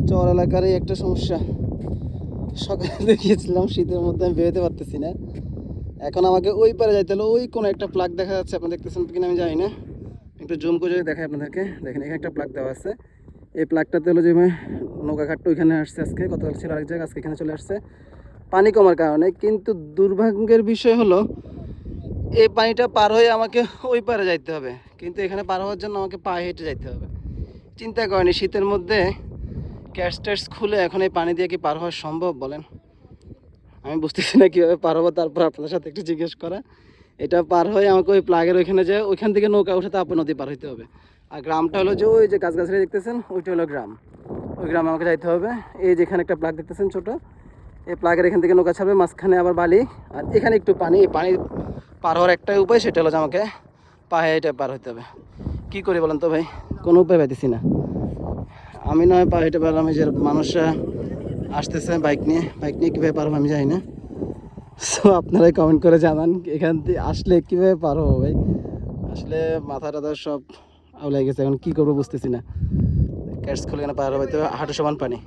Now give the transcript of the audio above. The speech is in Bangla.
চর এলাকারই একটা সমস্যা। সকালে দেখিয়েছিলাম শীতের মধ্যে আমি বেরোতে পারতেছি না। এখন আমাকে ওই পারে যাইতে হলো। ওই কোনো একটা প্লাগ দেখা যাচ্ছে, আপনি দেখতেছেন কিনা আমি জানি না। একটু জুম করে যদি দেখাই আপনাদেরকে, দেখেন এখানে একটা প্লাগ দেওয়া আছে। এই প্লাগটাতে হলো যে নৌকাঘাটটা ওইখানে আসছে, আজকে গতকাল ছিল আরেক জায়গায়, আজকে এখানে চলে আসছে পানি কমার কারণে। কিন্তু দুর্ভাগ্যের বিষয় হলো এই পানিটা পার হয়ে আমাকে ওই পারে যাইতে হবে, কিন্তু এখানে পার হওয়ার জন্য আমাকে পায়ে হেঁটে যাইতে হবে। চিন্তা করেনি শীতের মধ্যে ক্যাশ ট্যাশ খুলে এখন এই পানি দিয়ে কি পার হওয়া সম্ভব বলেন? আমি বুঝতেছি না কীভাবে পার হবো। তারপর আপনাদের সাথে একটু জিজ্ঞেস করা, এটা পার হয়ে আমাকে ওই প্লাগের ওইখানে যায়, ওইখান থেকে নৌকা উঠে তারপর নদী পার হইতে হবে। আর গ্রামটা হলো যে ওই যে গাছগাছালি দেখতেছেন ওইটা হলো গ্রাম। ওই গ্রামে আমাকে যাইতে হবে। এই যেখানে একটা প্লাগ দেখতেছেন ছোট, এই প্লাগের এখান থেকে নৌকা ছাড়বে, মাঝখানে আবার বালি, আর এখানে একটু পানি। এই পানি পার হওয়ার একটাই উপায়, সেটা হলো যে আমাকে পায়ে এটা পার হইতে হবে। কী করি বলেন তো ভাই, কোনো উপায় পাইতেছি না। আমি নয় পায়ে হেঁটে পারলাম, এই যে মানুষরা আসতেছে বাইক নিয়ে, কীভাবে পারবো আমি জানি না। সো আপনারাই কমেন্ট করে জানান এখান থেকে আসলে কীভাবে পার হবো ভাই। আসলে মাথা টাথা সব আউলাই গেছে, এখন কী করবো বুঝতেছি না। ক্যাটস খুলে এখানে পার হইতে হাঁটু সমান পানি।